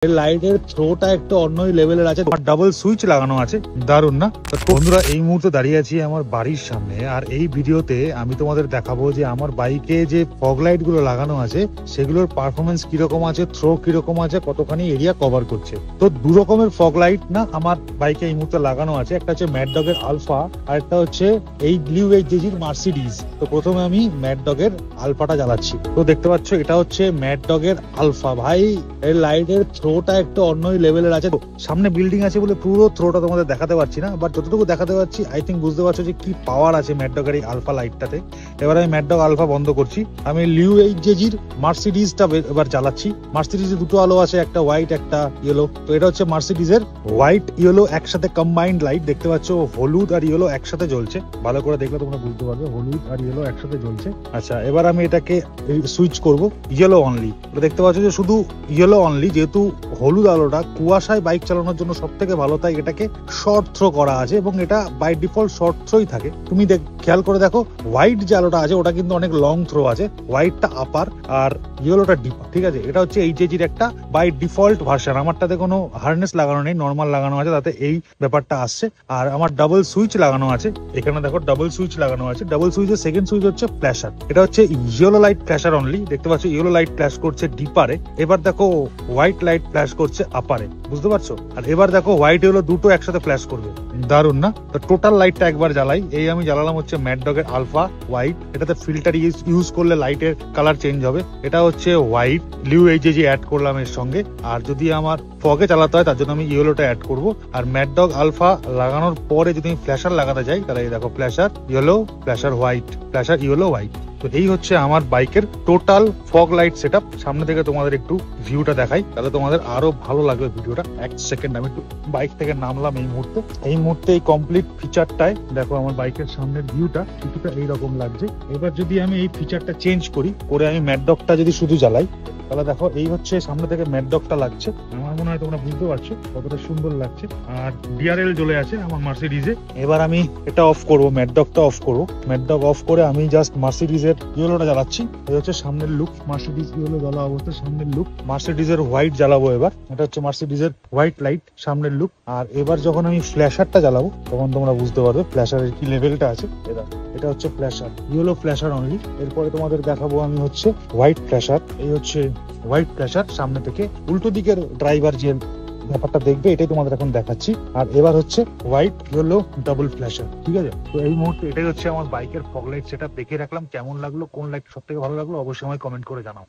লাইটের থ্রোটা একটু অন্যই লেভেলের আছে, ডাবল সুইচ লাগানো আছে, দারুন না? বন্ধুরা, এই মুহূর্তে দাঁড়িয়ে আছি আমার বাড়ির সামনে, আর এই ভিডিওতে আমি তোমাদের দেখাবো যে আমার বাইকে যে ফগ লাইট গুলো লাগানো আছে সেগুলোর পারফরমেন্স কিরকম আছে, থ্রো কিরকম আছে, কতখানি এরিয়া কভার করছে। তো দু রকমের ফগ লাইট না আমার বাইকে এই মুহূর্তে লাগানো আছে, একটা হচ্ছে ম্যাড ডগের আলফা আর একটা হচ্ছে এই ব্লু এইচজির মার্সিডিজ। তো প্রথমে আমি ম্যাড ডগের আলফাটা জ্বালাচ্ছি। তো দেখতে পাচ্ছ এটা হচ্ছে ম্যাড ডগের আলফা। ভাই এর লাইটের থ্রোটা একটু অন্যই লেভেলের আছে। সামনে বিল্ডিং আছে বলে পুরো থ্রোটা তোমাদের দেখাতে পারছি না, বাট যতটুকু দেখাতে পারছি আই থিঙ্ক বুঝতে পারছো যে কি পাওয়ার আছে ম্যাড ডগের এই আলফা লাইটটাতে। এবার আমি ম্যাড ডগ আলফা বন্ধ করছি, আমি লিউ এইচজির মার্সিডিজটা এবার জ্বালাচ্ছি। মার্সিডিজের দুটো আলো আছে, একটা হোয়াইট একটা ইয়েলো। তো এটা হচ্ছে মার্সিডিজের হোয়াইট ইয়েলো একসাথে কম্বাইন্ড লাইট। দেখতে পাচ্ছ হলুদ আর ইয়েলো একসাথে জ্বলছে, ভালো করে দেখলে তোমরা বুঝতে পারবে হলুদ আর ইয়েলো একসাথে জ্বলছে। আচ্ছা, এবার আমি এটাকে সুইচ করব ইয়েলো অনলি। দেখতে পাচ্ছ যে শুধু ইয়েলো অনলি, যেহেতু হলুদ আলোটা কুয়াশায় বাইক চালানোর জন্য সব থেকে ভালো, তাই এটাকে শর্ট থ্রো করা আছে এবং এটা বাই ডিফল্ট শর্ট থ্রোই থাকে। তুমি খেয়াল করে দেখো হোয়াইট যে আলোটা আছে ওটা কিন্তু অনেক লং থ্রো আছে, হোয়াইটটা আপার আর ইয়েলোটা ডিপার। ঠিক আছে, এটা হচ্ছে এইচজির একটা বাই ডিফল্ট ভার্সন। আমারটাতে কোনো হার্নেস লাগানো নেই, নর্মাল লাগানো আছে, তাতে এই ব্যাপারটা আসছে। আর আমার ডাবল সুইচ লাগানো আছে, এখানে দেখো ডাবল সুইচ লাগানো আছে। ডাবল সুইচের সেকেন্ড সুইচ হচ্ছে ফ্ল্যাশার, এটা হচ্ছে ইয়েলো লাইট ফ্ল্যাশার অনলি। দেখতে পাচ্ছ ইয়েলো লাইট ফ্ল্যাশ করছে ডিপারে, এবার দেখো হোয়াইট লাইট ফ্ল্যাশ করছে আপারে, বুঝতে পারছো? আর এবার দেখো হোয়াইট ইয়েলো দুটো একসাথে ফ্ল্যাশ করবে, দারুন না? তো টোটাল লাইটটা একবার জ্বালাই। এই আমি জ্বালালাম হচ্ছে ম্যাড ডগের আলফা হোয়াইট, এটাতে ফিল্টার ইউজ করলে লাইটের কালার চেঞ্জ হবে। এটা হচ্ছে হোয়াইট ব্লু এইচজি অ্যাড করলাম এর সঙ্গে। আর যদি আমার ফগে চালাতে হয় তার জন্য আমি ইয়েলোটা অ্যাড করব। আর ম্যাড ডগ আলফা লাগানোর পরে যদি আমি ফ্ল্যাশার লাগাতে যাই তাহলে এই দেখো flasher yellow, flasher white, flasher yellow white. তো এই হচ্ছে আমার বাইকের টোটাল ফগ লাইট সেটআপ। সামনে থেকে তোমাদের একটু ভিউটা দেখাই, তাহলে তোমাদের আরো ভালো লাগবে ভিডিওটা। এক সেকেন্ড, আমি একটু বাইক থেকে নামলাম। এই মুহূর্তে এই কমপ্লিট ফিচারটায় দেখো আমার বাইকের সামনের ভিউটা কিছুটা এইরকম লাগছে। এবার যদি আমি এই ফিচারটা চেঞ্জ করে আমি ম্যাড ডগটা যদি শুধু জ্বালাই, তাহলে দেখো এই হচ্ছে সামনে থেকে ম্যাড ডগটা লাগছে। আমার মনে হয় তোমরা বুঝতে পারছো কতটা সুন্দর লাগছে। আর ডিআরএল জ্বলে আছে আমার মার্সিডিজে। এবার আমি এটা অফ করবো, ম্যাড ডগটা অফ করবো। ম্যাড ডগ অফ করে আমি জাস্ট মার্সিডিজের ইয়েলোটা জ্বালাচ্ছি। এই হচ্ছে সামনের লুক, মার্সিডিজ ইয়েলো জ্বালা অবস্থা সামনের লুক। মার্সিডিজের হোয়াইট জ্বালাবো এবার, এটা হচ্ছে মার্সিডিজের হোয়াইট লাইট সামনের লুক। আর এবার যখন আমি ফ্ল্যাশারটা জ্বালাবো তখন তোমরা বুঝতে পারবে ফ্ল্যাশারের কি লেভেলটা আছে। এটা হচ্ছে ফ্ল্যাশার, ইয়েলো ফ্ল্যাশার অনলি। এরপরে তোমাদের দেখাবো আমি হচ্ছে হোয়াইট ফ্ল্যাশার। এই হচ্ছে হোয়াইট ফ্ল্যাশার সামনে থেকে। উল্টো দিকের ড্রাইভার যে ব্যাপারটা দেখবে এটাই তোমাদের এখন দেখাচ্ছি। আর এবার হচ্ছে হোয়াইট ইয়েলো ডাবল ফ্ল্যাশার। ঠিক আছে, তো এই মুহূর্তে এটাই হচ্ছে আমার বাইকের ফগ লাইট সেটআপ। দেখে রাখলাম কেমন লাগলো, কোন লাইট সব থেকে ভালো লাগলো অবশ্যই আমায় কমেন্ট করে জানাও।